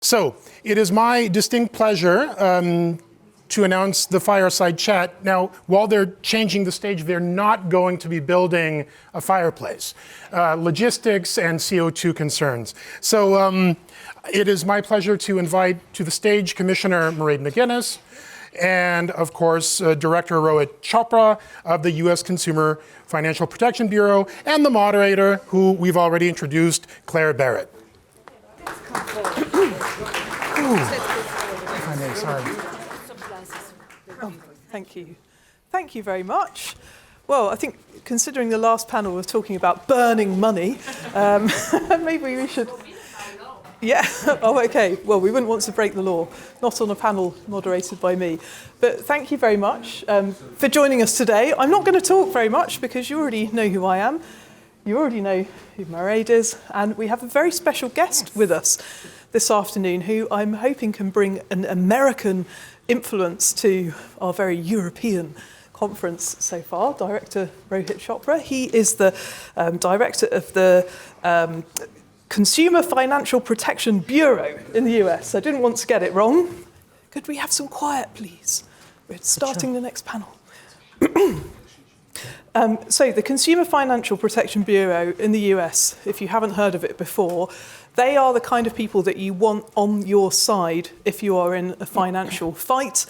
So it is my distinct pleasure to announce the Fireside Chat. Now, while they're changing the stage, they're not going to be building a fireplace. Logistics and CO2 concerns. So it is my pleasure to invite to the stage Commissioner Mairead McGuinness and, of course, Director Rohit Chopra of the U.S. Consumer Financial Protection Bureau, and the moderator, who we've already introduced, Claire Barrett. Sorry. Oh, thank you. Thank you very much. Well, I think considering the last panel was talking about burning money, maybe we should... Yeah, oh, okay. Well, we wouldn't want to break the law, not on a panel moderated by me. But thank you very much for joining us today. I'm not going to talk very much because you already know who I am. You already know who Mairead is, and we have a very special guest with us this afternoon who I'm hoping can bring an American influence to our very European conference so far, Director Rohit Chopra. He is the Director of the Consumer Financial Protection Bureau in the US. I didn't want to get it wrong. Could we have some quiet, please? We're starting the next panel. So the Consumer Financial Protection Bureau in the US, if you haven't heard of it before, they are the kind of people that you want on your side if you are in a financial fight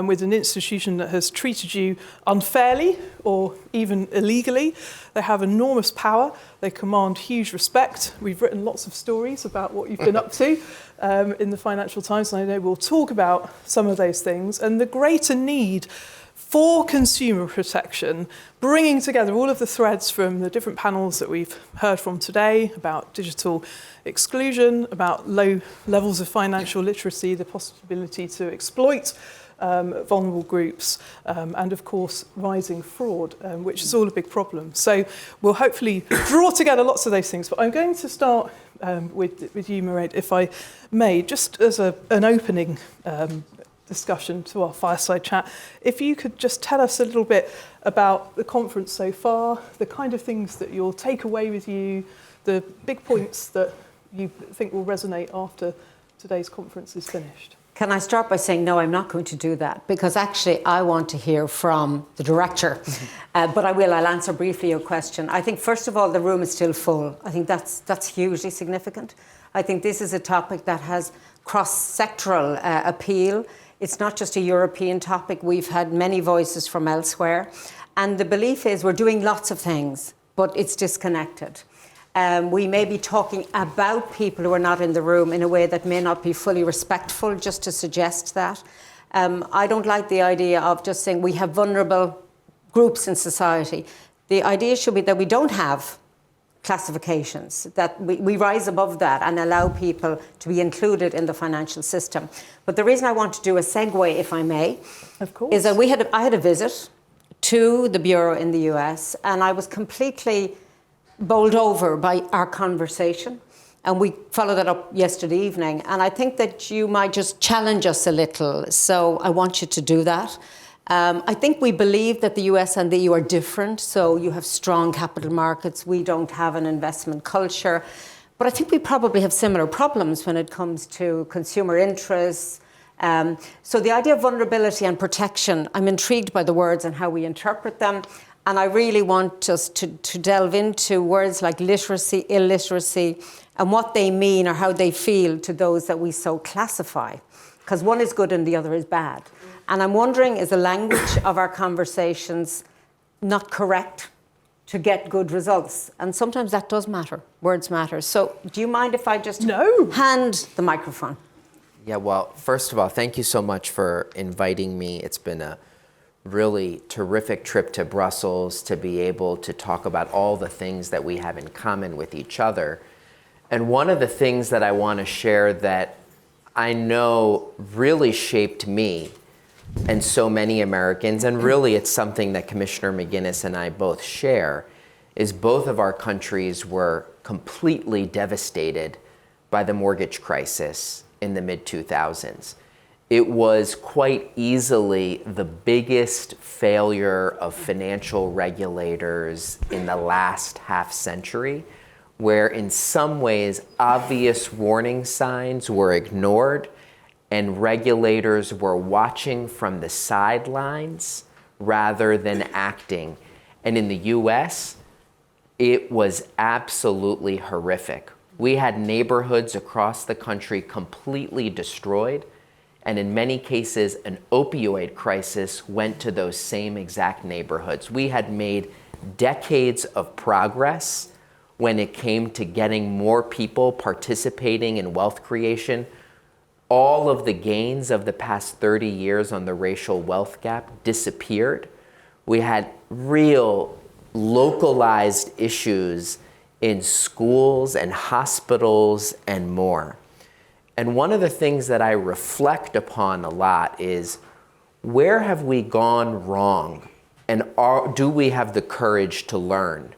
with an institution that has treated you unfairly or even illegally. They have enormous power. They command huge respect. We've written lots of stories about what you've been up to in the Financial Times, and I know we'll talk about some of those things. And the greater need for consumer protection, bringing together all of the threads from the different panels that we've heard from today about digital exclusion, about low levels of financial literacy, the possibility to exploit vulnerable groups, and of course rising fraud, which is all a big problem. So we'll hopefully draw together lots of those things. But I'm going to start with you, Mairead, if I may, just as an opening discussion to our fireside chat. If you could just tell us a little bit about the conference so far, the kind of things that you'll take away with you, the big points that you think will resonate after today's conference is finished. Can I start by saying, no, I'm not going to do that, because actually I want to hear from the director. But I'll answer briefly your question. I think, first of all, the room is still full. I think that's hugely significant. I think this is a topic that has cross-sectoral appeal. It's not just a European topic. We've had many voices from elsewhere. And the belief is we're doing lots of things, but it's disconnected. We may be talking about people who are not in the room in a way that may not be fully respectful, just to suggest that. I don't like the idea of just saying we have vulnerable groups in society. The idea should be that we don't have classifications, that we rise above that and allow people to be included in the financial system. But the reason I want to do a segue, if I may, of course, is that I had a visit to the Bureau in the US, and I was completely bowled over by our conversation. And we followed that up yesterday evening. And I think that you might just challenge us a little. So I want you to do that. I think we believe that the US and the EU are different. So you have strong capital markets. We don't have an investment culture. But I think we probably have similar problems when it comes to consumer interests. So the idea of vulnerability and protection, I'm intrigued by the words and how we interpret them. And I really want us to delve into words like literacy, illiteracy, and what they mean or how they feel to those that we so classify. Because one is good and the other is bad. And I'm wondering, is the language of our conversations not correct to get good results? And sometimes that does matter. Words matter. So do you mind if I just hand the microphone? Yeah, well, first of all, thank you so much for inviting me. It's been a really terrific trip to Brussels to be able to talk about all the things that we have in common with each other. And one of the things that I want to share that I know really shaped me and so many Americans, and really it's something that Commissioner McGuinness and I both share, is both of our countries were completely devastated by the mortgage crisis in the mid-2000s. It was quite easily the biggest failure of financial regulators in the last half century, where in some ways obvious warning signs were ignored and regulators were watching from the sidelines rather than acting. And in the US, it was absolutely horrific. We had neighborhoods across the country completely destroyed, and in many cases, an opioid crisis went to those same exact neighborhoods. We had made decades of progress when it came to getting more people participating in wealth creation. All of the gains of the past 30 years on the racial wealth gap disappeared. We had real localized issues in schools and hospitals and more. And one of the things that I reflect upon a lot is, where have we gone wrong? And do we have the courage to learn?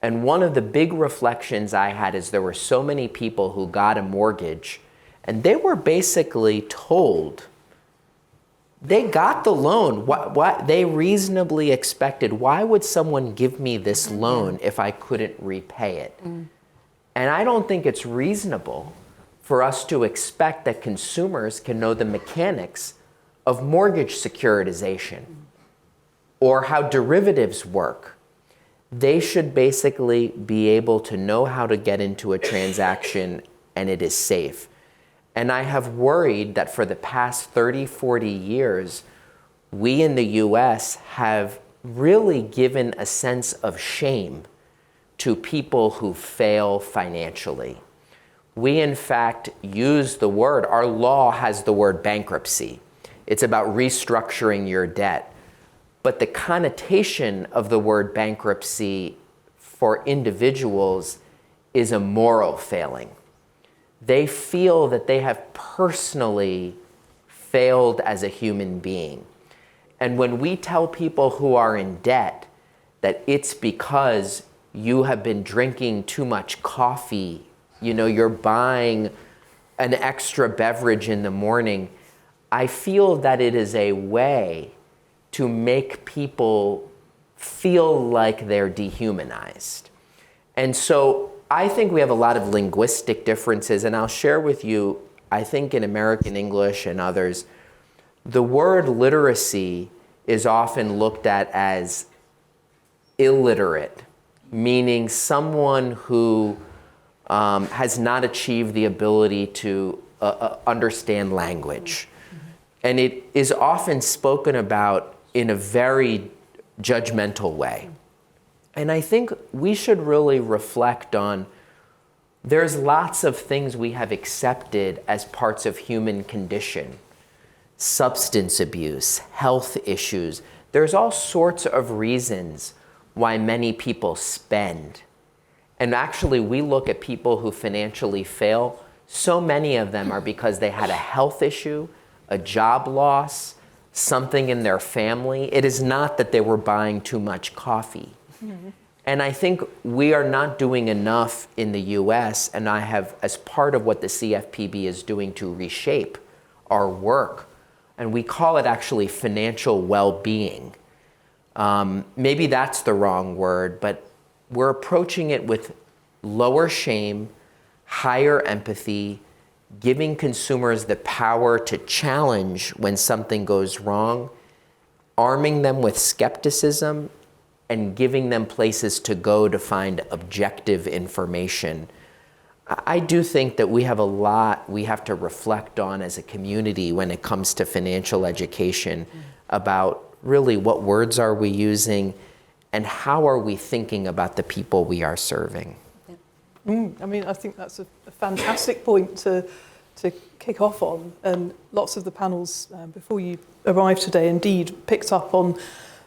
And one of the big reflections I had is there were so many people who got a mortgage and they were basically told, they got the loan, what they reasonably expected. Why would someone give me this loan if I couldn't repay it? And I don't think it's reasonable for us to expect that consumers can know the mechanics of mortgage securitization or how derivatives work. They should basically be able to know how to get into a transaction and it is safe. And I have worried that for the past 30, 40 years, we in the US have really given a sense of shame to people who fail financially. We in fact use the word, our law has the word bankruptcy. It's about restructuring your debt. But the connotation of the word bankruptcy for individuals is a moral failing. They feel that they have personally failed as a human being. And when we tell people who are in debt that it's because you have been drinking too much coffee, you're buying an extra beverage in the morning, I feel that it is a way to make people feel like they're dehumanized. And so I think we have a lot of linguistic differences, and I'll share with you, I think in American English and others, the word literacy is often looked at as illiterate, meaning someone who has not achieved the ability to understand language. And it is often spoken about in a very judgmental way. And I think we should really reflect on, there's lots of things we have accepted as parts of human condition. Substance abuse, health issues. There's all sorts of reasons why many people spend. And actually, we look at people who financially fail. So many of them are because they had a health issue, a job loss, something in their family. It is not that they were buying too much coffee. Mm-hmm. And I think we are not doing enough in the US, and I have, as part of what the CFPB is doing to reshape our work, and we call it actually financial well-being. Maybe that's the wrong word, but we're approaching it with lower shame, higher empathy, giving consumers the power to challenge when something goes wrong, arming them with skepticism, and giving them places to go to find objective information. I do think that we have a lot we have to reflect on as a community when it comes to financial education about really what words are we using and how are we thinking about the people we are serving. I mean, I think that's a fantastic point to kick off on. And lots of the panels before you arrived today indeed picked up on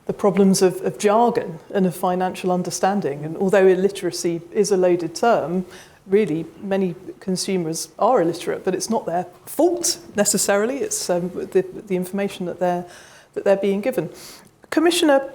the problems of jargon and of financial understanding. And although illiteracy is a loaded term, really many consumers are illiterate, but it's not their fault necessarily. It's the information that they're being given. Commissioner,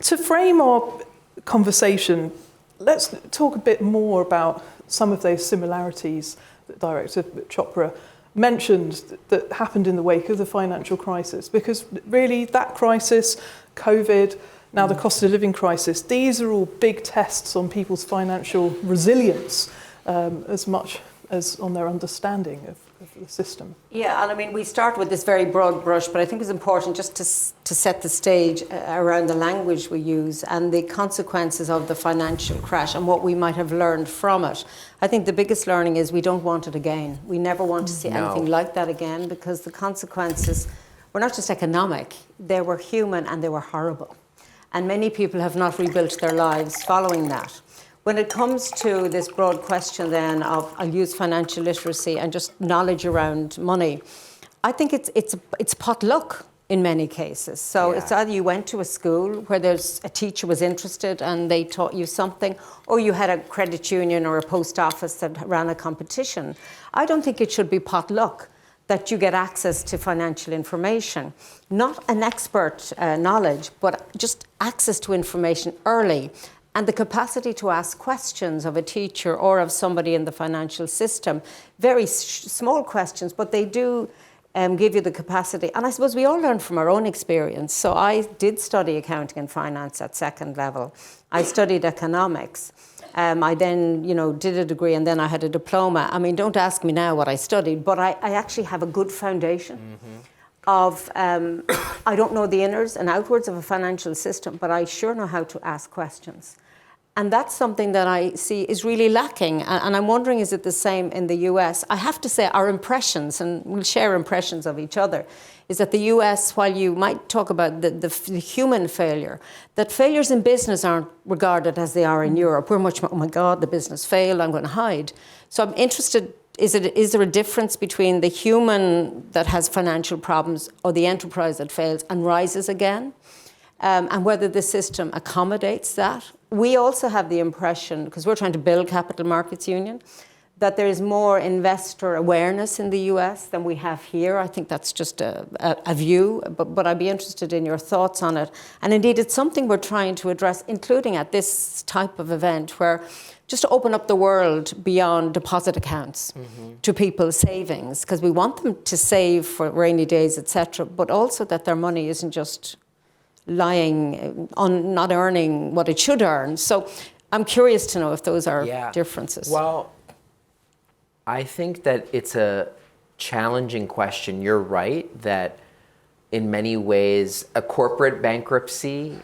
to frame our conversation, let's talk a bit more about some of those similarities that Director Chopra mentioned that happened in the wake of the financial crisis, because really that crisis, COVID, Now the cost of living crisis, these are all big tests on people's financial resilience, as much as on their understanding of the system. Yeah, and I mean, we start with this very broad brush, but I think it's important just to set the stage around the language we use and the consequences of the financial crash and what we might have learned from it. I think the biggest learning is we don't want it again. We never want to see anything like that again, because the consequences were not just economic, they were human and they were horrible. And many people have not rebuilt their lives following that. When it comes to this broad question then of, I'll use financial literacy and just knowledge around money, I think it's potluck in many cases. So it's either you went to a school where there's a teacher was interested and they taught you something, or you had a credit union or a post office that ran a competition. I don't think it should be potluck that you get access to financial information. Not an expert knowledge, but just access to information early. And the capacity to ask questions of a teacher or of somebody in the financial system, very small questions, but they do give you the capacity. And I suppose we all learn from our own experience. So I did study accounting and finance at second level. I studied economics. I then, did a degree and then I had a diploma. I mean, don't ask me now what I studied, but I actually have a good foundation. Of, I don't know the inners and outwards of a financial system, but I sure know how to ask questions. And that's something that I see is really lacking. And I'm wondering, is it the same in the US? I have to say our impressions, and we'll share impressions of each other, is that the US, while you might talk about the human failure, that failures in business aren't regarded as they are in Europe. We're much more, oh my God, the business failed, I'm going to hide. So I'm interested, is there a difference between the human that has financial problems or the enterprise that fails and rises again? And whether the system accommodates that. We also have the impression, because we're trying to build Capital Markets Union, that there is more investor awareness in the US than we have here. I think that's just a view, but I'd be interested in your thoughts on it. And indeed, it's something we're trying to address, including at this type of event, where just to open up the world beyond deposit accounts to people's savings, because we want them to save for rainy days, etc., but also that their money isn't just lying on not earning what it should earn. So I'm curious to know if those are differences. Well, I think that it's a challenging question. You're right that in many ways a corporate bankruptcy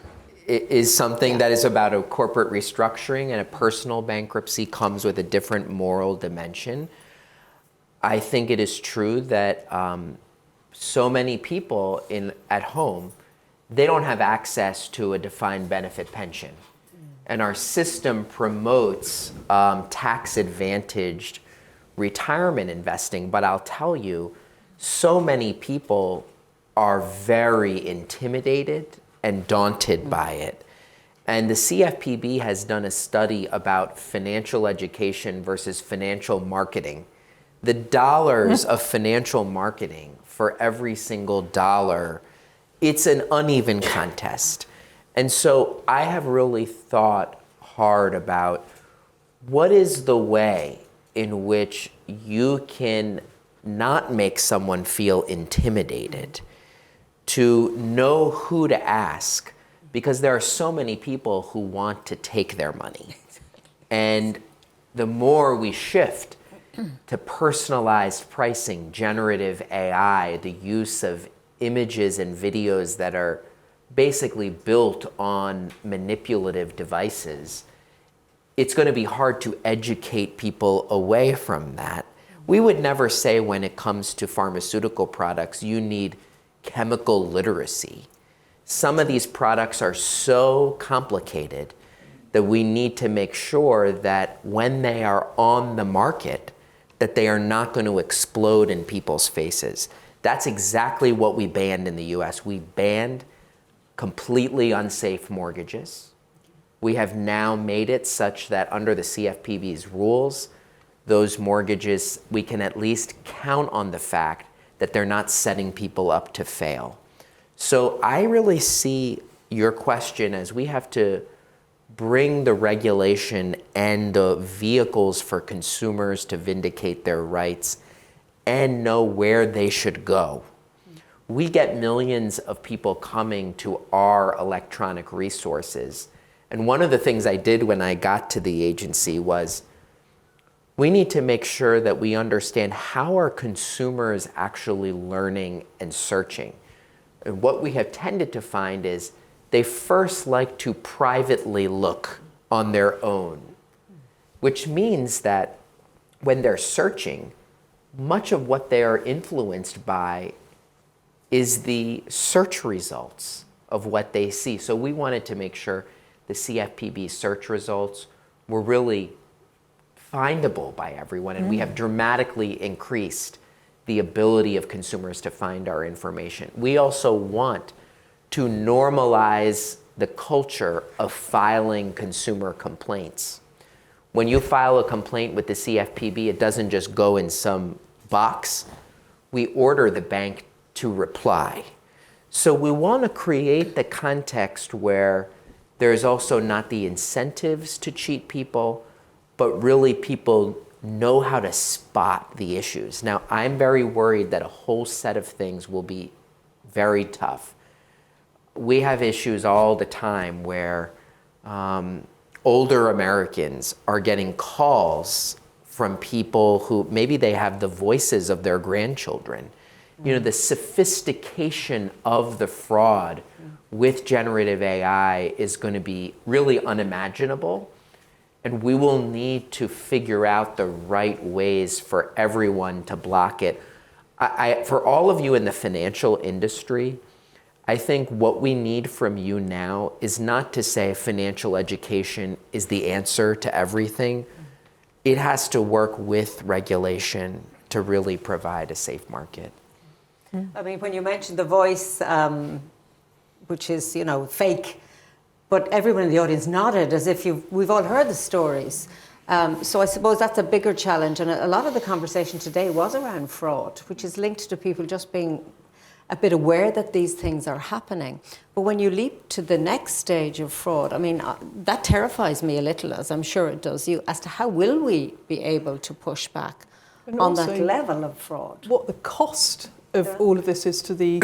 is something that is about a corporate restructuring, and a personal bankruptcy comes with a different moral dimension. I think it is true that so many people at home, they don't have access to a defined benefit pension. And our system promotes tax-advantaged retirement investing. But I'll tell you, so many people are very intimidated and daunted by it. And the CFPB has done a study about financial education versus financial marketing. The dollars of financial marketing for every single dollar, it's an uneven contest. And so I have really thought hard about what is the way in which you can not make someone feel intimidated, to know who to ask, because there are so many people who want to take their money. And the more we shift to personalized pricing, generative AI, the use of images and videos that are basically built on manipulative devices, it's going to be hard to educate people away from that. We would never say when it comes to pharmaceutical products, you need chemical literacy. Some of these products are so complicated that we need to make sure that when they are on the market, that they are not going to explode in people's faces. That's exactly what we banned in the US. We banned completely unsafe mortgages. We have now made it such that under the CFPB's rules, those mortgages, we can at least count on the fact that they're not setting people up to fail. So I really see your question as we have to bring the regulation and the vehicles for consumers to vindicate their rights and know where they should go. we get millions of people coming to our electronic resources. And one of the things I did when I got to the agency was we need to make sure that we understand how are consumers actually learning and searching. And what we have tended to find is they first like to privately look on their own, which means that when they're searching, much of what they are influenced by is the search results of what they see. So we wanted to make sure the CFPB search results were really findable by everyone, and we have dramatically increased the ability of consumers to find our information. We also want to normalize the culture of filing consumer complaints. When you file a complaint with the CFPB, it doesn't just go in some box. We order the bank to reply. So we want to create the context where there's also not the incentives to cheat people, but really people know how to spot the issues. Now, I'm very worried that a whole set of things will be very tough. We have issues all the time where older Americans are getting calls from people who maybe they have the voices of their grandchildren. You know, the sophistication of the fraud with generative AI is going to be really unimaginable. And we will need to figure out the right ways for everyone to block it. For all of you in the financial industry, I think what we need from you now is not to say financial education is the answer to everything. It has to work with regulation to really provide a safe market. I mean, when you mentioned the voice, which is, you know, fake, but everyone in the audience nodded as if we've all heard the stories. So I suppose that's a bigger challenge. And a lot of the conversation today was around fraud, which is linked to people just being a bit aware that these things are happening. But when you leap to the next stage of fraud, I mean, that terrifies me a little, as I'm sure it does you, as to how will we be able to push back on that level of fraud? What the cost of all of this is to the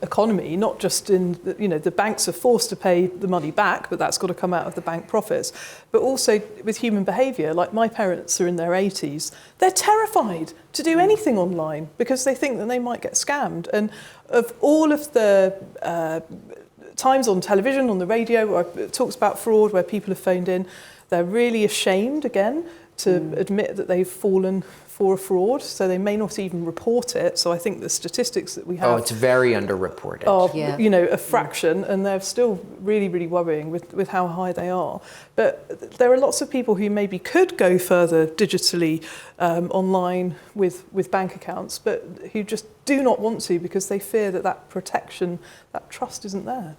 economy, not just in, the banks are forced to pay the money back, but that's got to come out of the bank profits. But also with human behaviour, like my parents are in their 80s, they're terrified to do anything online because they think that they might get scammed. And of all of the times on television, on the radio, where it talks about fraud, where people have phoned in, they're really ashamed again to admit that they've fallen for a fraud, so they may not even report it. So I think the statistics that we have... Oh, it's very underreported. Are, a fraction, and they're still really, really worrying with how high they are. But there are lots of people who maybe could go further digitally online with bank accounts, but who just do not want to because they fear that protection, that trust isn't there.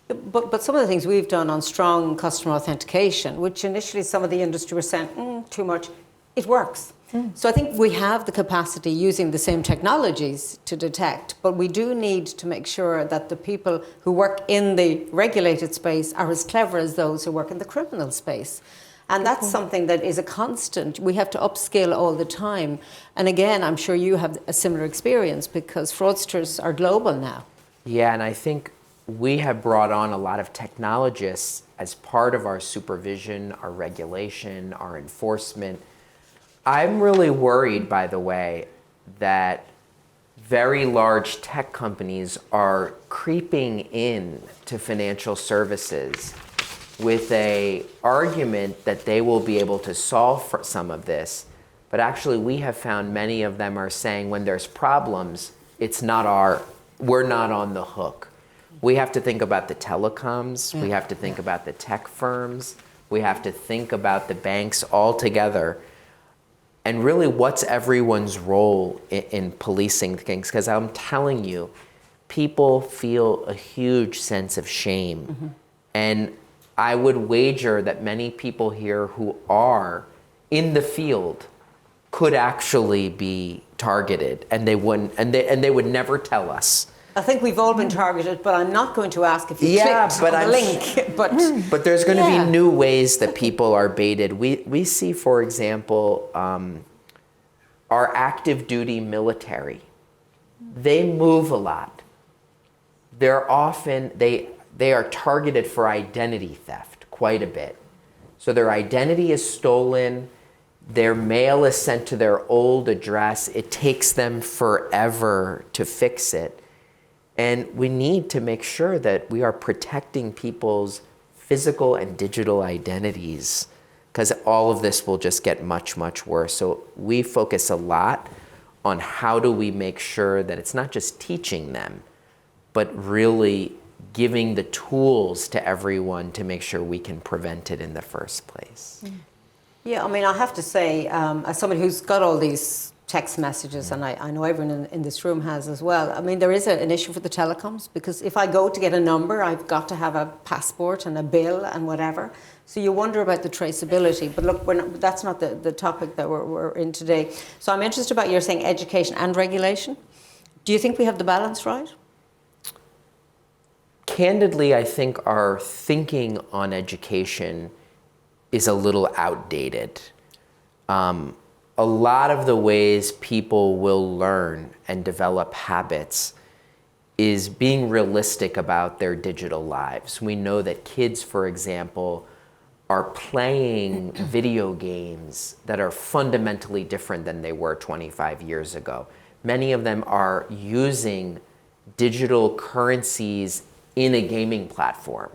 But some of the things we've done on strong customer authentication, which initially some of the industry were saying, too much, it works. So I think we have the capacity using the same technologies to detect, but we do need to make sure that the people who work in the regulated space are as clever as those who work in the criminal space. And that's something that is a constant. We have to upskill all the time. And again, I'm sure you have a similar experience because fraudsters are global now. Yeah, and I think we have brought on a lot of technologists as part of our supervision, our regulation, our enforcement. I'm really worried, by the way, that very large tech companies are creeping in to financial services with an argument that they will be able to solve for some of this. But actually, we have found many of them are saying when there's problems, we're not on the hook. We have to think about the telecoms. We have to think about the tech firms. We have to think about the banks all together. And really, what's everyone's role in policing things? Because I'm telling you, people feel a huge sense of shame. And I would wager that many people here who are in the field could actually be targeted, and they wouldn't, and they would never tell us. I think we've all been targeted, but I'm not going to ask if you clicked on the link. But there's going to be new ways that people are baited. We see, for example, our active duty military. They move a lot. they're often, they are targeted for identity theft quite a bit. So their identity is stolen, their mail is sent to their old address, it takes them forever to fix it. And we need to make sure that we are protecting people's physical and digital identities, because all of this will just get much, much worse. So we focus a lot on how do we make sure that it's not just teaching them, but really giving the tools to everyone to make sure we can prevent it in the first place. Yeah, I mean, I have to say, as somebody who's got all these text messages, and I know everyone in this room has as well, I mean, there is an issue for the telecoms, because if I go to get a number, I've got to have a passport and a bill and whatever. So you wonder about the traceability. But look, that's not the topic that we're in today. So I'm interested about you're saying education and regulation. Do you think we have the balance right? Candidly, I think our thinking on education is a little outdated. A lot of the ways people will learn and develop habits is being realistic about their digital lives. We know that kids, for example, are playing video games that are fundamentally different than they were 25 years ago. Many of them are using digital currencies in a gaming platform.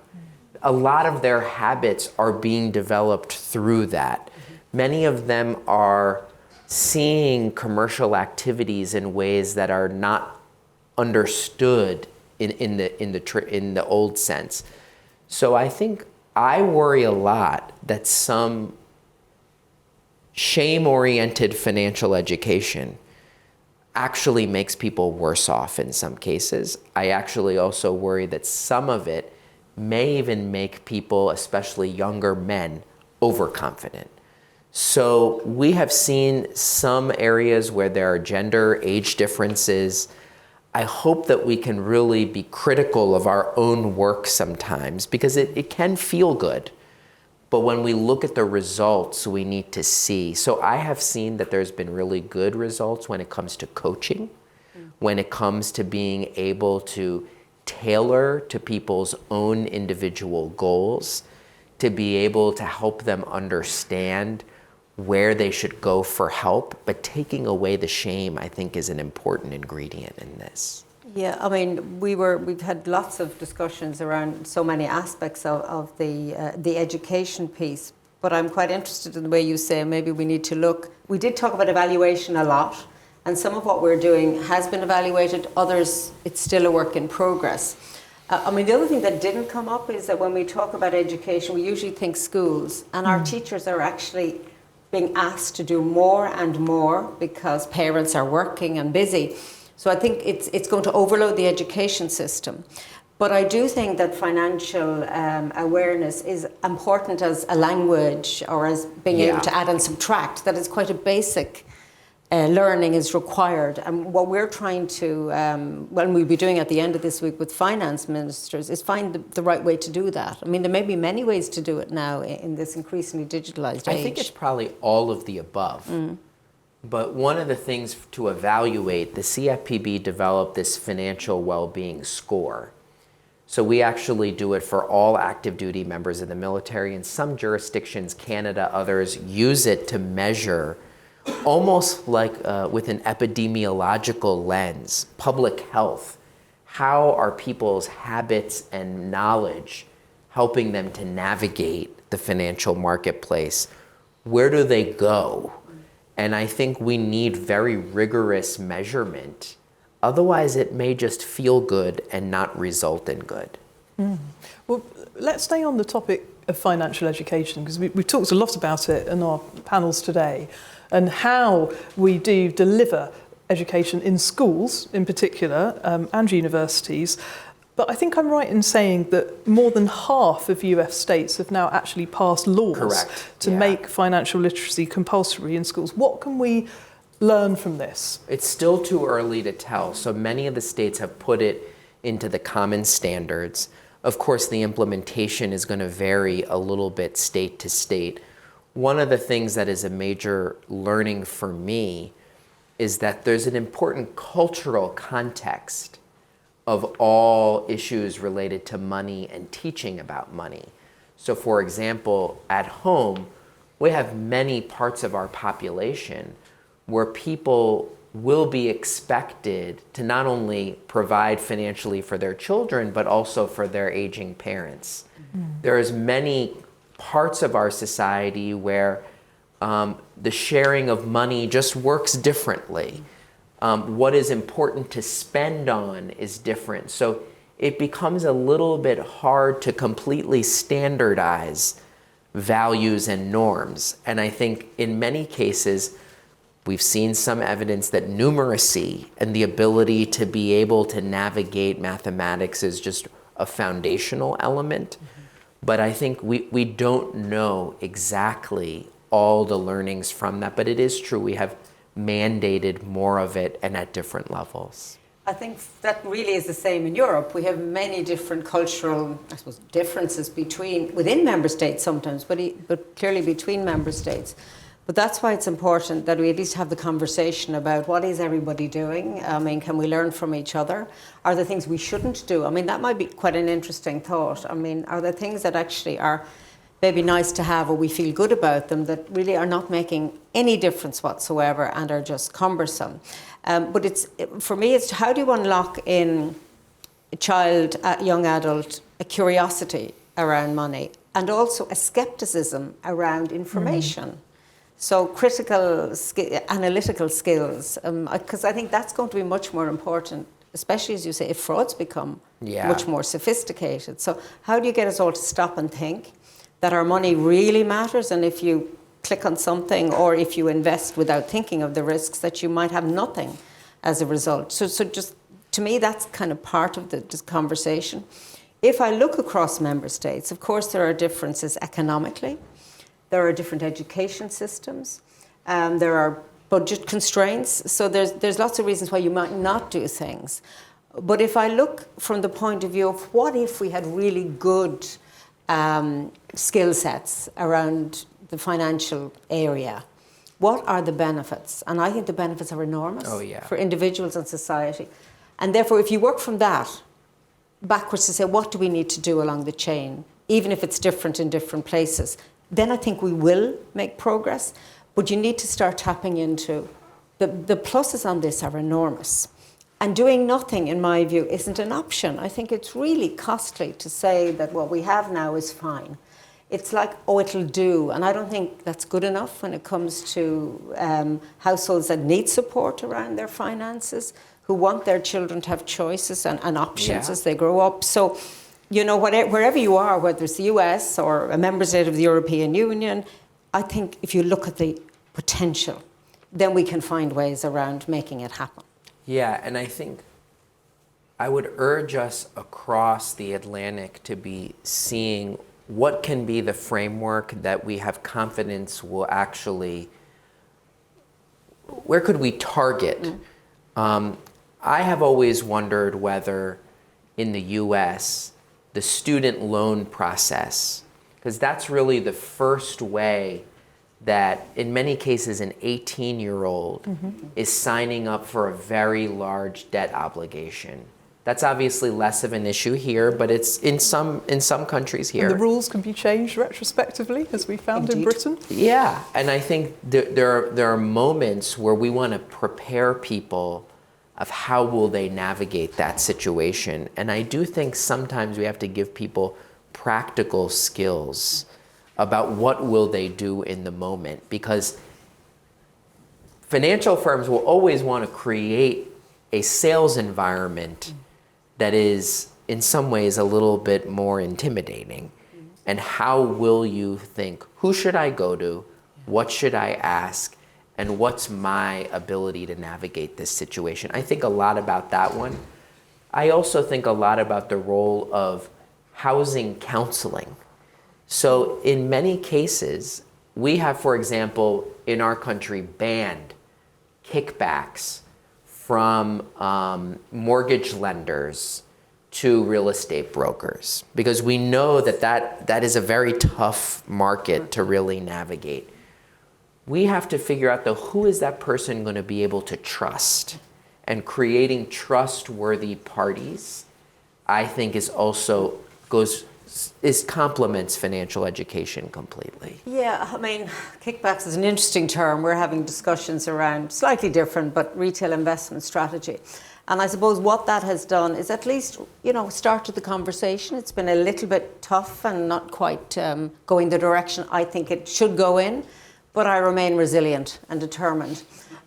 A lot of their habits are being developed through that. Many of them are seeing commercial activities in ways that are not understood in the old sense. So I think I worry a lot that some shame-oriented financial education actually makes people worse off in some cases. I actually also worry that some of it may even make people, especially younger men, overconfident. So we have seen some areas where there are gender, age differences. I hope that we can really be critical of our own work sometimes, because it can feel good. But when we look at the results, we need to see. So I have seen that there's been really good results when it comes to coaching, when it comes to being able to tailor to people's own individual goals, to be able to help them understand where they should go for help. But taking away the shame, I think, is an important ingredient in this. Yeah, I mean, we've had lots of discussions around so many aspects of the education piece, but I'm quite interested in the way you say maybe we need to look. We did talk about evaluation a lot, and some of what we're doing has been evaluated, others it's still a work in progress. I mean, the other thing that didn't come up is that when we talk about education, we usually think schools, and our teachers are actually being asked to do more and more because parents are working and busy. So I think it's going to overload the education system. But I do think that financial awareness is important as a language, or as being able to add and subtract. That is quite a basic learning is required. And what we're trying to, well, we'll be doing at the end of this week with finance ministers, is find the right way to do that. I mean, there may be many ways to do it now in this increasingly digitalized age. I think it's probably all of the above. But one of the things to evaluate, the CFPB developed this financial well-being score. So we actually do it for all active duty members of the military. In some jurisdictions, Canada, others, use it to measure, almost like with an epidemiological lens, public health. How are people's habits and knowledge helping them to navigate the financial marketplace? Where do they go? And I think we need very rigorous measurement. Otherwise, it may just feel good and not result in good. Well, let's stay on the topic of financial education, because we've talked a lot about it in our panels today, and how we do deliver education in schools in particular, and universities. But I think I'm right in saying that more than half of US states have now actually passed laws to make financial literacy compulsory in schools. What can we learn from this? It's still too early to tell. So many of the states have put it into the common standards. Of course, the implementation is going to vary a little bit state to state. One of the things that is a major learning for me is that there's an important cultural context of all issues related to money and teaching about money. So for example, at home, we have many parts of our population where people will be expected to not only provide financially for their children, but also for their aging parents. There's many parts of our society where the sharing of money just works differently. What is important to spend on is different. So it becomes a little bit hard to completely standardize values and norms. And I think in many cases, we've seen some evidence that numeracy and the ability to be able to navigate mathematics is just a foundational element. But I think we don't know exactly all the learnings from that. But it is true, we have mandated more of it and at different levels. I think that really is the same in Europe. We have many different cultural, I suppose, differences within member states sometimes, but clearly between member states. But that's why it's important that we at least have the conversation about what is everybody doing? I mean, can we learn from each other? Are there things we shouldn't do? I mean, that might be quite an interesting thought. I mean, are there things that actually are maybe nice to have or we feel good about them that really are not making any difference whatsoever and are just cumbersome? But for me, it's how do you unlock in a child, a young adult, a curiosity around money and also a skepticism around information? So critical, analytical skills, because I think that's going to be much more important, especially as you say, if frauds become much more sophisticated. So how do you get us all to stop and think that our money really matters, and if you click on something or if you invest without thinking of the risks, that you might have nothing as a result. So just to me, that's kind of part of this conversation. If I look across member states, of course there are differences economically. There are different education systems. There are budget constraints. So there's lots of reasons why you might not do things. But if I look from the point of view of what if we had really good skill sets around the financial area, what are the benefits? And I think the benefits are enormous for individuals and society. And therefore, if you work from that backwards to say, what do we need to do along the chain, even if it's different in different places, then I think we will make progress. But you need to start tapping into the pluses on this are enormous. And doing nothing, in my view, isn't an option. I think it's really costly to say that what we have now is fine. It's like, oh, it'll do. And I don't think that's good enough when it comes to households that need support around their finances, who want their children to have choices and options as they grow up. So, you know, wherever you are, whether it's the US or a member state of the European Union, I think if you look at the potential, then we can find ways around making it happen. Yeah, and I think I would urge us across the Atlantic to be seeing what can be the framework that we have confidence will actually, where could we target? I have always wondered whether in the US, the student loan process, because that's really the first way that in many cases an 18-year-old is signing up for a very large debt obligation. That's obviously less of an issue here, but it's in some countries here. And the rules can be changed retrospectively, as we found in Britain. Yeah, and I think there are moments where we want to prepare people of how will they navigate that situation. And I do think sometimes we have to give people practical skills about what will they do in the moment, because financial firms will always want to create a sales environment that is in some ways a little bit more intimidating. And how will you think, who should I go to? What should I ask? And what's my ability to navigate this situation? I think a lot about that one. I also think a lot about the role of housing counseling. So in many cases, we have, for example, in our country, banned kickbacks from mortgage lenders to real estate brokers, because we know that is a very tough market to really navigate. We have to figure out, though, who is that person going to be able to trust? and creating trustworthy parties, I think complements financial education completely. Yeah, I mean, kickbacks is an interesting term. We're having discussions around slightly different, but retail investment strategy. And I suppose what that has done is at least, started the conversation. It's been a little bit tough and not quite going the direction I think it should go in, but I remain resilient and determined.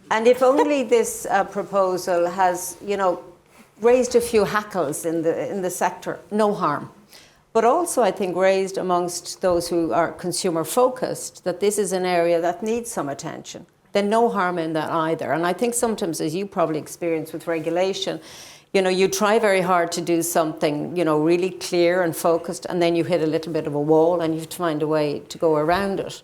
And if only this proposal has, raised a few hackles in the sector, no harm. But also, I think, raised amongst those who are consumer focused that this is an area that needs some attention. Then no harm in that either. And I think sometimes, as you probably experience with regulation, you try very hard to do something, really clear and focused, and then you hit a little bit of a wall and you have to find a way to go around it.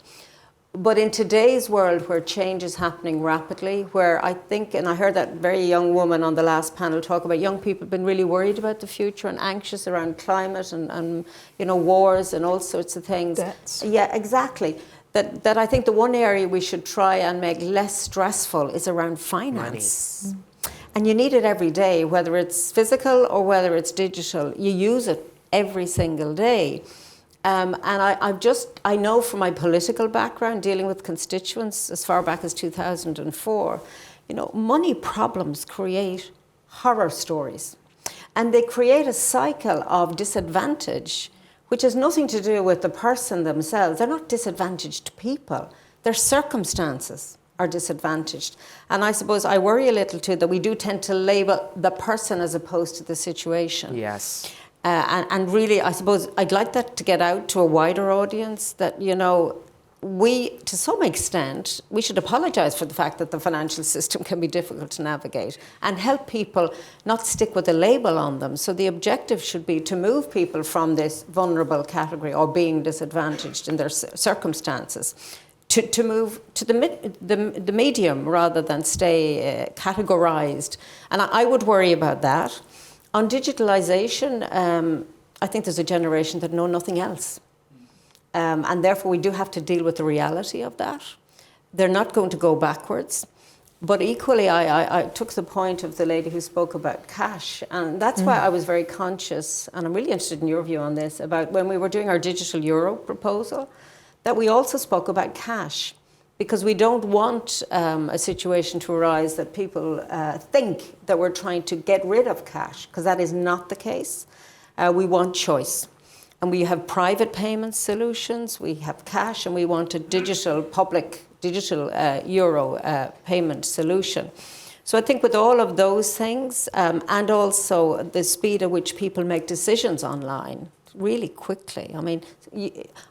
But in today's world where change is happening rapidly, where I think, and I heard that very young woman on the last panel talk about young people have been really worried about the future and anxious around climate and wars and all sorts of things. Debts. Yeah, exactly. That I think the one area we should try and make less stressful is around finance. And you need it every day, whether it's physical or whether it's digital. You use it every single day. And I know from my political background, dealing with constituents as far back as 2004, money problems create horror stories. And they create a cycle of disadvantage, which has nothing to do with the person themselves. They're not disadvantaged people. Their circumstances are disadvantaged. And I suppose I worry a little too that we do tend to label the person as opposed to the situation. Yes. And really, I suppose I'd like that to get out to a wider audience that, we, to some extent, we should apologise for the fact that the financial system can be difficult to navigate and help people not stick with a label on them. So the objective should be to move people from this vulnerable category or being disadvantaged in their circumstances to move to the medium rather than stay categorised. And I would worry about that. On digitalisation, I think there's a generation that know nothing else. And therefore, we do have to deal with the reality of that. They're not going to go backwards. But equally, I took the point of the lady who spoke about cash. And that's why I was very conscious, and I'm really interested in your view on this, about when we were doing our digital euro proposal, that we also spoke about cash. Because we don't want a situation to arise that people think that we're trying to get rid of cash, because that is not the case. We want choice. And we have private payment solutions, we have cash, and we want a digital euro payment solution. So I think with all of those things, and also the speed at which people make decisions online, really quickly. I mean,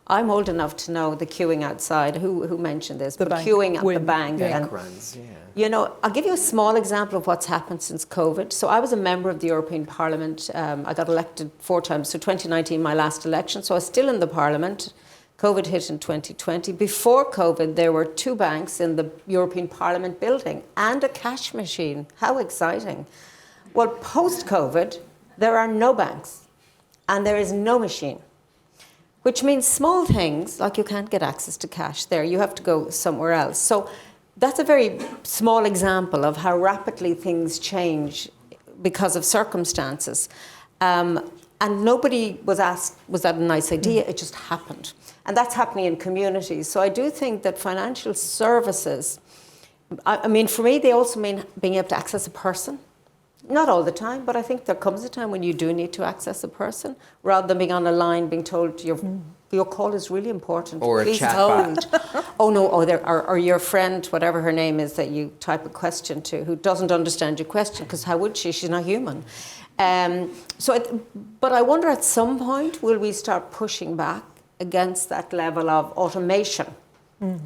I'm old enough to know the queuing outside. Who mentioned this? The bank. Queuing at the bank. Yeah. Bank runs, yeah. I'll give you a small example of what's happened since COVID. So I was a member of the European Parliament. I got elected 4 times. So 2019, my last election. So I was still in the Parliament. COVID hit in 2020. Before COVID, there were 2 banks in the European Parliament building and a cash machine. How exciting. Well, post-COVID, there are no banks. And there is no machine, which means small things like you can't get access to cash there. You have to go somewhere else. So that's a very small example of how rapidly things change because of circumstances. And nobody was asked, was that a nice idea? It just happened. And that's happening in communities. So I do think that financial services, I mean, for me, they also mean being able to access a person. Not all the time, but I think there comes a time when you do need to access a person, rather than being on a line being told your call is really important. Or Please a chatbot. hold. Or your friend, whatever her name is, that you type a question to, who doesn't understand your question, because how would she? She's not human. But I wonder at some point, will we start pushing back against that level of automation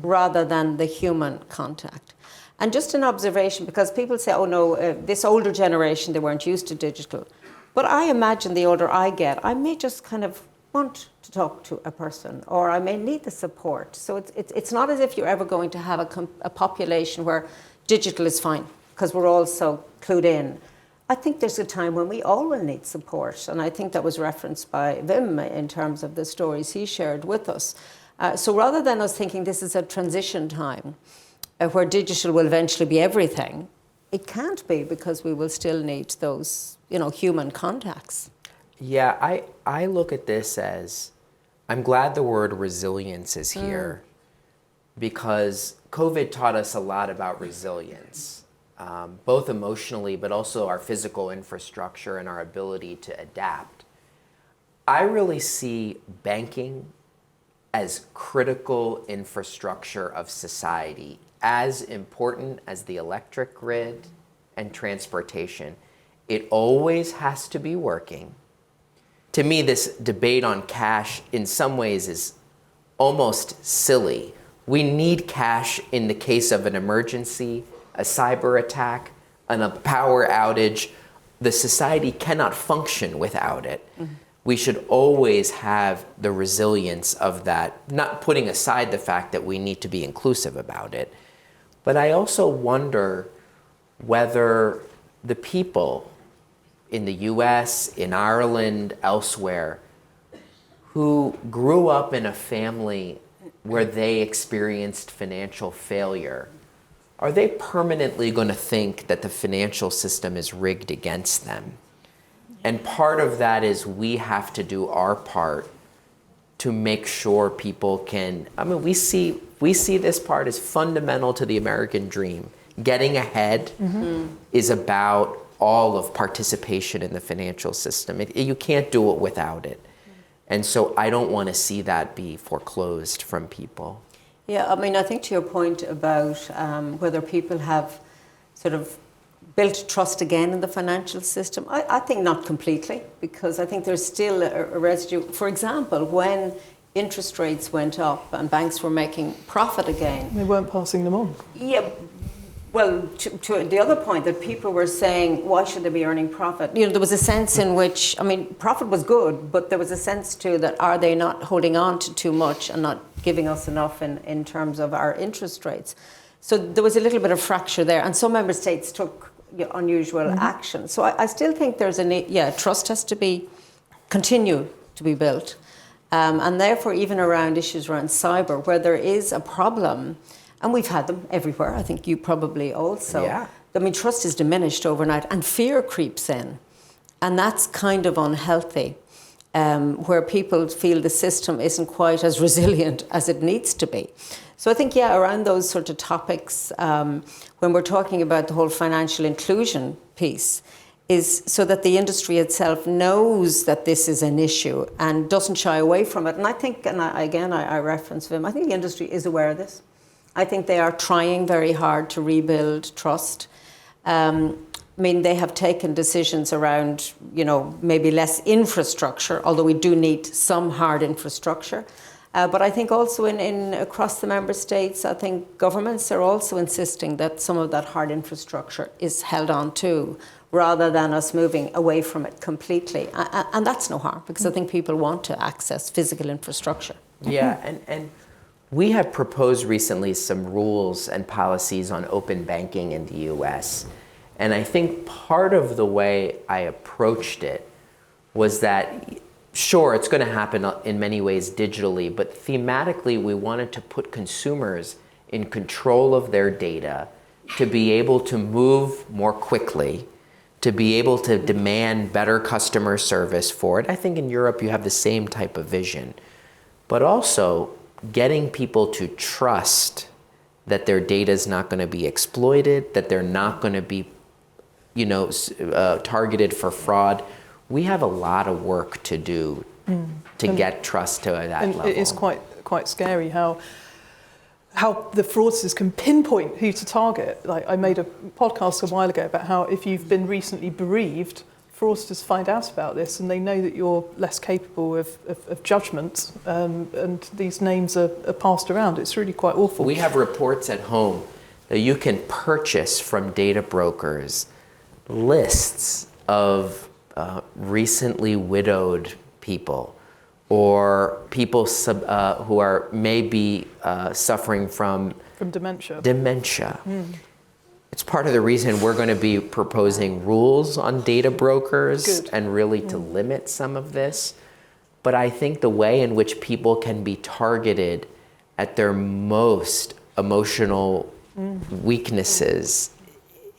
rather than the human contact? And just an observation, because people say, oh no, this older generation, they weren't used to digital. But I imagine the older I get, I may just kind of want to talk to a person, or I may need the support. So it's not as if you're ever going to have a population where digital is fine, because we're all so clued in. I think there's a time when we all will need support. And I think that was referenced by Wim in terms of the stories he shared with us. So rather than us thinking this is a transition time, where digital will eventually be everything, it can't be, because we will still need those, human contacts. Yeah, I look at this as, I'm glad the word resilience is here, because COVID taught us a lot about resilience, both emotionally, but also our physical infrastructure and our ability to adapt. I really see banking as critical infrastructure of society, as important as the electric grid and transportation. It always has to be working. To me, this debate on cash in some ways is almost silly. We need cash in the case of an emergency, a cyber attack, and a power outage. The society cannot function without it. Mm-hmm. We should always have the resilience of that, not putting aside the fact that we need to be inclusive about it. But I also wonder whether the people in the US, in Ireland, elsewhere, who grew up in a family where they experienced financial failure, are they permanently going to think that the financial system is rigged against them? And part of that is we have to do our part to make sure people can, we see this part as fundamental to the American dream. Getting ahead is about all of participation in the financial system. You can't do it without it. And so I don't want to see that be foreclosed from people. Yeah, I think to your point about whether people have sort of built trust again in the financial system, I think not completely, because I think there's still a residue. For example, when interest rates went up and banks were making profit again. They weren't passing them on. Yeah. Well, to the other point that people were saying, why should they be earning profit? There was a sense in which, profit was good, but there was a sense too that are they not holding on to too much and not giving us enough in terms of our interest rates? So there was a little bit of fracture there, and some member states took unusual action. So I still think there's a need, trust has to continue to be built. And therefore, even around issues around cyber, where there is a problem, and we've had them everywhere, I think you probably also. Yeah. Trust is diminished overnight and fear creeps in. And that's kind of unhealthy, where people feel the system isn't quite as resilient as it needs to be. So I think, around those sort of topics, when we're talking about the whole financial inclusion piece, is so that the industry itself knows that this is an issue and doesn't shy away from it. And I think, I reference Vim, I think the industry is aware of this. I think they are trying very hard to rebuild trust. They have taken decisions around, maybe less infrastructure, although we do need some hard infrastructure. But I think also in across the member states, I think governments are also insisting that some of that hard infrastructure is held on to, rather than us moving away from it completely. And that's no harm, because I think people want to access physical infrastructure. Yeah, and we have proposed recently some rules and policies on open banking in the US. And I think part of the way I approached it was that, sure, it's going to happen in many ways digitally, but thematically we wanted to put consumers in control of their data, to be able to move more quickly, to be able to demand better customer service for it. I think in Europe you have the same type of vision, but also getting people to trust that their data is not going to be exploited, that they're not going to be, targeted for fraud. We have a lot of work to do to get trust to that level. It is quite scary how the fraudsters can pinpoint who to target. Like, I made a podcast a while ago about how if you've been recently bereaved, fraudsters find out about this and they know that you're less capable of judgment, and these names are passed around. It's really quite awful. We have reports at home that you can purchase from data brokers lists of recently widowed people, or people who are maybe suffering from dementia. It's part of the reason we're going to be proposing rules on data brokers and really to limit some of this. But I think the way in which people can be targeted at their most emotional weaknesses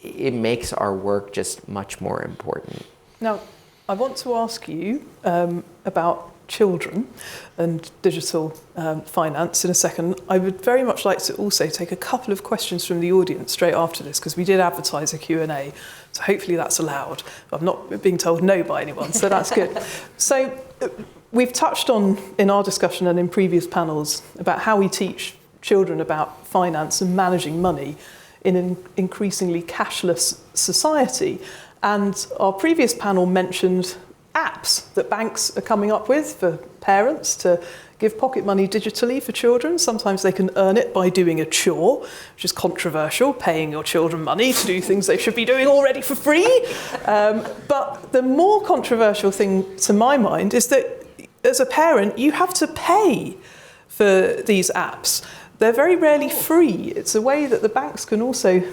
it makes our work just much more important. Now, I want to ask you about children and digital finance in a second. I would very much like to also take a couple of questions from the audience straight after this, because we did advertise a Q&A, so hopefully that's allowed. I'm not being told no by anyone, so that's good. So we've touched on, in our discussion and in previous panels, about how we teach children about finance and managing money in an increasingly cashless society. And our previous panel mentioned apps that banks are coming up with for parents to give pocket money digitally for children. Sometimes they can earn it by doing a chore, which is controversial, paying your children money to do things they should be doing already for free. But the more controversial thing to my mind is that as a parent, you have to pay for these apps. They're very rarely free. It's a way that the banks can also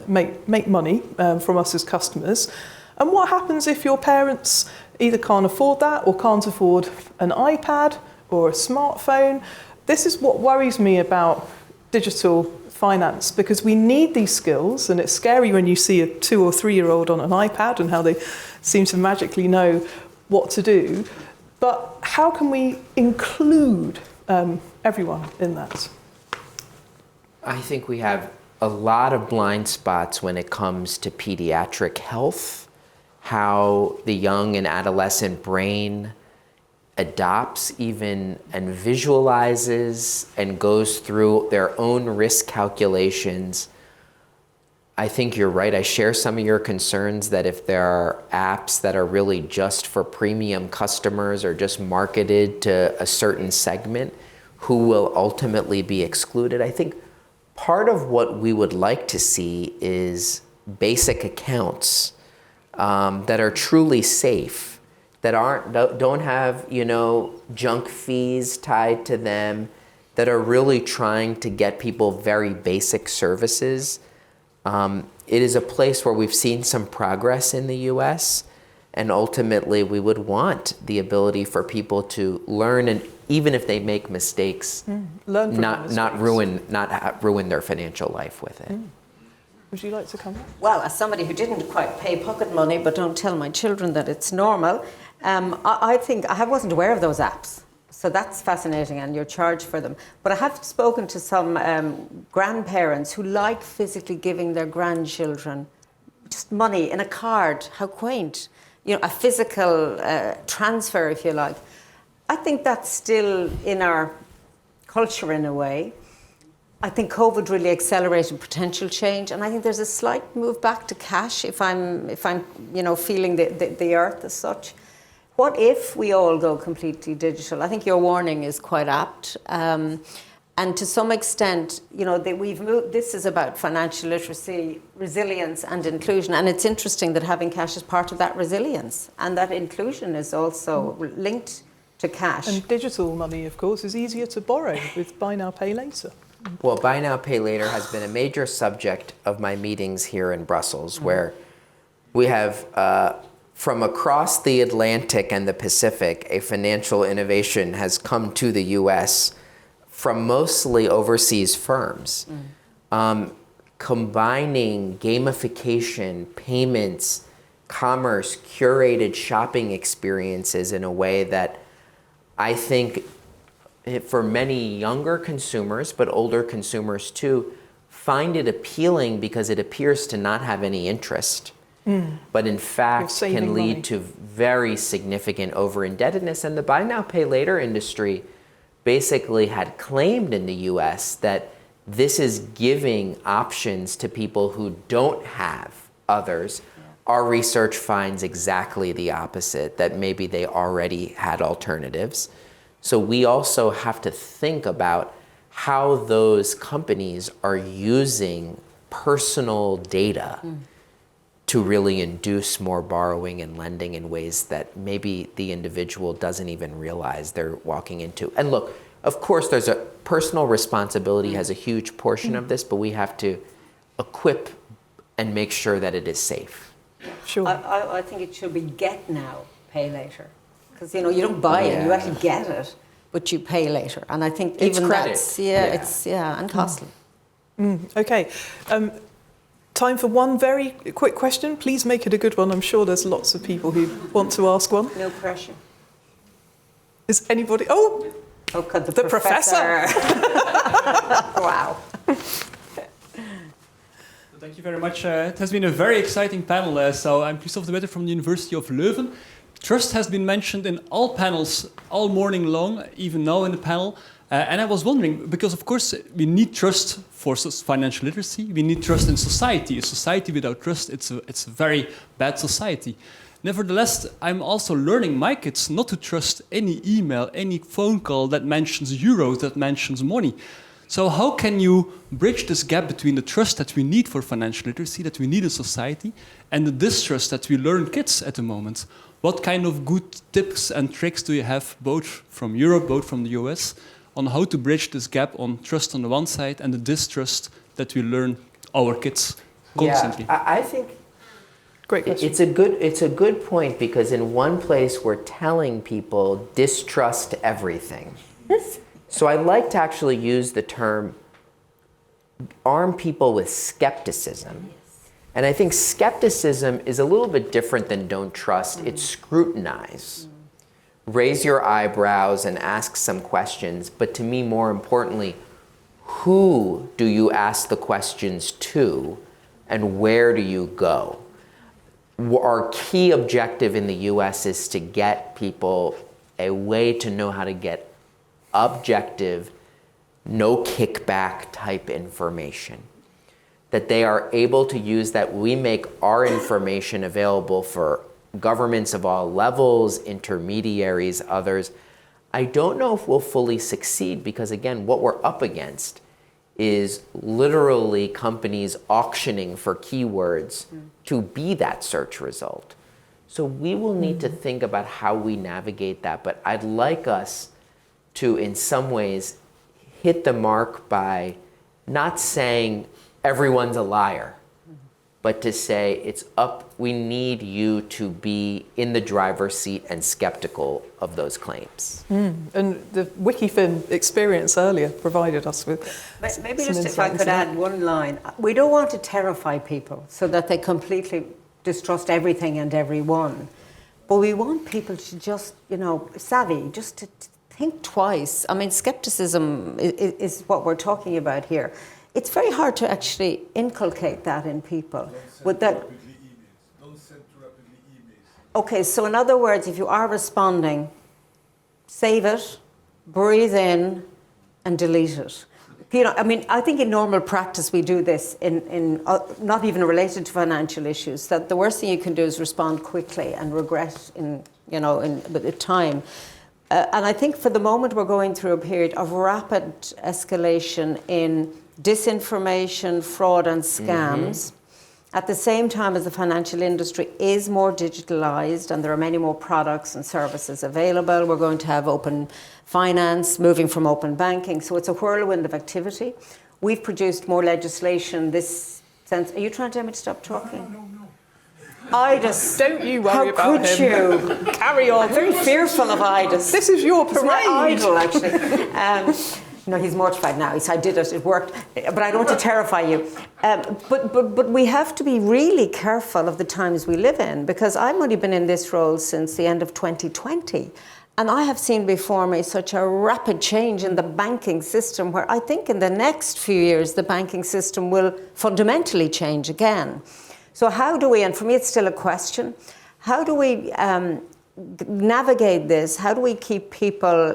make money from us as customers. And what happens if your parents either can't afford that or can't afford an iPad or a smartphone? This is what worries me about digital finance, because we need these skills, and it's scary when you see a 2 or 3 year old on an iPad and how they seem to magically know what to do. But how can we include everyone in that? I think we have a lot of blind spots when it comes to pediatric health, how the young and adolescent brain adopts even and visualizes and goes through their own risk calculations. I think you're right. I share some of your concerns that if there are apps that are really just for premium customers or just marketed to a certain segment, who will ultimately be excluded. I think part of what we would like to see is basic accounts that are truly safe, that don't have, junk fees tied to them, that are really trying to get people very basic services. It is a place where we've seen some progress in the US, and ultimately we would want the ability for people to learn, and even if they make mistakes, not ruin their financial life with it. Would you like to come? Well, as somebody who didn't quite pay pocket money, but don't tell my children that it's normal, I think I wasn't aware of those apps. So that's fascinating, and you're charged for them. But I have spoken to some grandparents who like physically giving their grandchildren just money in a card. How quaint. A physical transfer, if you like. I think that's still in our culture in a way. I think COVID really accelerated potential change, and I think there's a slight move back to cash if I'm feeling the earth as such. What if we all go completely digital? I think your warning is quite apt. And to some extent, we've moved. This is about financial literacy, resilience, and inclusion. And it's interesting that having cash is part of that resilience, and that inclusion is also linked to cash. And digital money, of course, is easier to borrow with buy now, pay later. Well, buy now, pay later has been a major subject of my meetings here in Brussels, where we have, from across the Atlantic and the Pacific, a financial innovation has come to the US from mostly overseas firms, combining gamification, payments, commerce, curated shopping experiences in a way that I think for many younger consumers, but older consumers too, find it appealing because it appears to not have any interest, but in fact can lead money to very significant over-indebtedness. And the buy now, pay later industry basically had claimed in the US that this is giving options to people who don't have others. Our research finds exactly the opposite, that maybe they already had alternatives. So we also have to think about how those companies are using personal data to really induce more borrowing and lending in ways that maybe the individual doesn't even realize they're walking into. And look, of course, there's a personal responsibility has a huge portion of this, but we have to equip and make sure that it is safe. Sure. I think it should be get now, pay later. Because, you don't buy it, you actually get it, but you pay later. And I think It's even credit. that's, and costly. Okay. Time for one very quick question. Please make it a good one. I'm sure there's lots of people who want to ask one. No pressure. Is anybody? Oh, God, the professor. Wow. Thank you very much. It has been a very exciting panel. So I'm Christophe de Wetter from the University of Leuven. Trust has been mentioned in all panels all morning long, even now in the panel. And I was wondering, because of course we need trust for financial literacy, we need trust in society. A society without trust, it's a very bad society. Nevertheless, I'm also learning my kids not to trust any email, any phone call that mentions euros, that mentions money. So how can you bridge this gap between the trust that we need for financial literacy, that we need in society, and the distrust that we learn kids at the moment? What kind of good tips and tricks do you have, both from Europe, both from the US, on how to bridge this gap on trust on the one side and the distrust that we learn our kids constantly? Yeah, I think Great question. it's a good point, because in one place we're telling people distrust everything. So I like to actually use the term arm people with skepticism. And I think skepticism is a little bit different than don't trust. It's scrutinize. Raise your eyebrows and ask some questions, but to me, more importantly, who do you ask the questions to, and where do you go? Our key objective in the US is to get people a way to know how to get objective, no kickback type information. That they are able to use, that we make our information available for governments of all levels, intermediaries, others. I don't know if we'll fully succeed, because again, what we're up against is literally companies auctioning for keywords to be that search result. So we will need to think about how we navigate that, but I'd like us to, in some ways, hit the mark by not saying everyone's a liar, but to say it's up, we need you to be in the driver's seat and skeptical of those claims. And the Wikifin experience earlier provided us with Maybe some just if I insight could into add one line. We don't want to terrify people so that they completely distrust everything and everyone. But we want people to just, savvy, just to think twice. I mean, skepticism is what we're talking about here. It's very hard to actually inculcate that in people. With that. Don't send too rapidly emails. Okay, so in other words, if you are responding, save it, breathe in, and delete it. I think in normal practice we do this in not even related to financial issues, that the worst thing you can do is respond quickly and regret with time. And I think for the moment we're going through a period of rapid escalation in disinformation, fraud and scams. At the same time as the financial industry is more digitalized and there are many more products and services available, we're going to have open finance, moving from open banking. So it's a whirlwind of activity. We've produced more legislation this sense. Are you trying to get me to stop talking? No. I just... Don't you worry about him. How could you? Carry on. I'm very fearful of Idis. This is your He's my parade. idol, actually. No, he's mortified now. He said, I did it, it worked. But I don't want to terrify you. But we have to be really careful of the times we live in, because I've only been in this role since the end of 2020. And I have seen before me such a rapid change in the banking system, where I think in the next few years, the banking system will fundamentally change again. So how do we, and for me it's still a question, how do we navigate this? How do we keep people,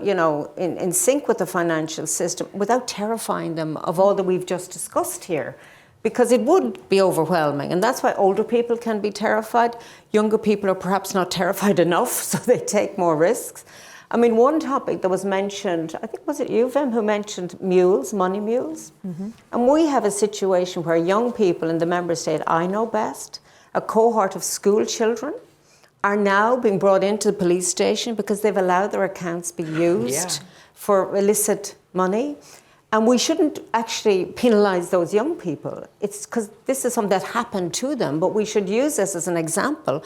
in sync with the financial system without terrifying them of all that we've just discussed here? Because it would be overwhelming, and that's why older people can be terrified. Younger people are perhaps not terrified enough, so they take more risks. I mean, one topic that was mentioned, I think, was it you, Vim, who mentioned mules, money mules? And we have a situation where young people in the member state, I know best, a cohort of school children, are now being brought into the police station because they've allowed their accounts be used for illicit money. And we shouldn't actually penalise those young people. It's because this is something that happened to them, but we should use this as an example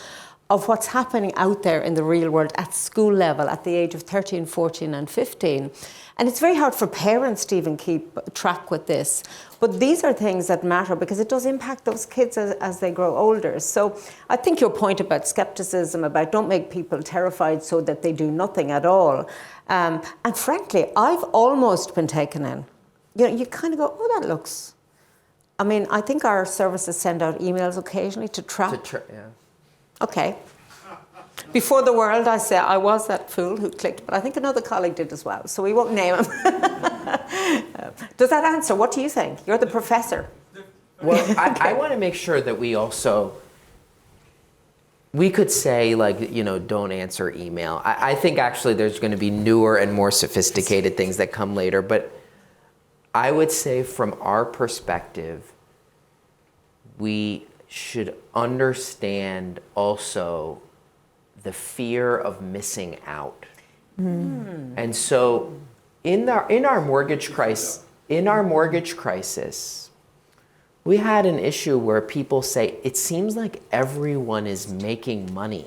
of what's happening out there in the real world at school level at the age of 13, 14 and 15. And it's very hard for parents to even keep track with this. But these are things that matter because it does impact those kids as they grow older. So I think your point about skepticism, about don't make people terrified so that they do nothing at all. And frankly, I've almost been taken in. You know, you kind of go, oh, that looks... I mean, I think our services send out emails occasionally to track. Yeah. Okay. Before the world, I say I was that fool who clicked, but I think another colleague did as well, so we won't name him. Does that answer? What do you think? You're the professor. Well, I want to make sure that we could say, like, you know, don't answer email. I think actually there's going to be newer and more sophisticated things that come later, but I would say from our perspective, we should understand also the fear of missing out. And so in our mortgage crisis, we had an issue where people say, it seems like everyone is making money.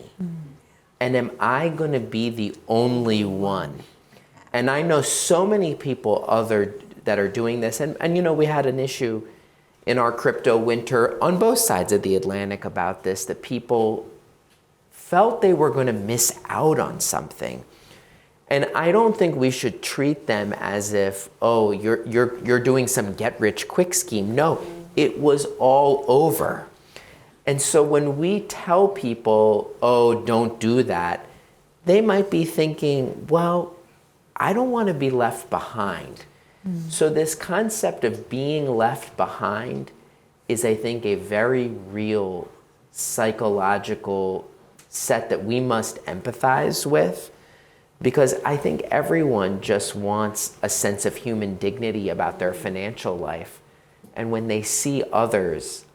And am I going to be the only one? And I know so many people that are doing this. And you know, we had an issue in our crypto winter on both sides of the Atlantic about this, that people felt they were going to miss out on something. And I don't think we should treat them as if, oh, you're doing some get-rich-quick scheme. No, it was all over. And so when we tell people, oh, don't do that, they might be thinking, well, I don't want to be left behind. So this concept of being left behind is, I think, a very real psychological set that we must empathize with, because I think everyone just wants a sense of human dignity about their financial life. And when they see others,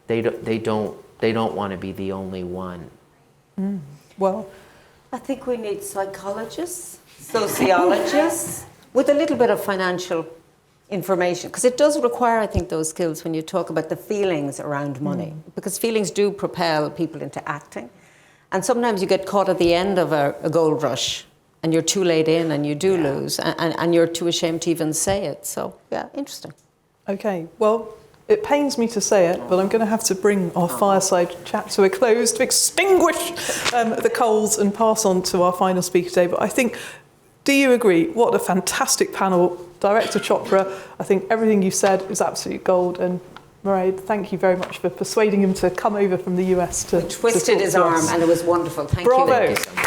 they don't want to be the only one. Well, I think we need psychologists, sociologists, with a little bit of financial information, because it does require, I think, those skills when you talk about the feelings around money, because feelings do propel people into acting. And sometimes you get caught at the end of a gold rush and you're too late in and you do lose and you're too ashamed to even say it. So, yeah, interesting. okay, well, it pains me to say it, but I'm going to have to bring our fireside chat to a close to extinguish the coals and pass on to our final speaker today. But I think, do you agree? What a fantastic panel. Director Chopra, I think everything you said is absolute gold. And Mairead, thank you very much for persuading him to come over from the US to Twisted talk his to arm us. and it was wonderful. Thank Bravo. you. Thank you so much.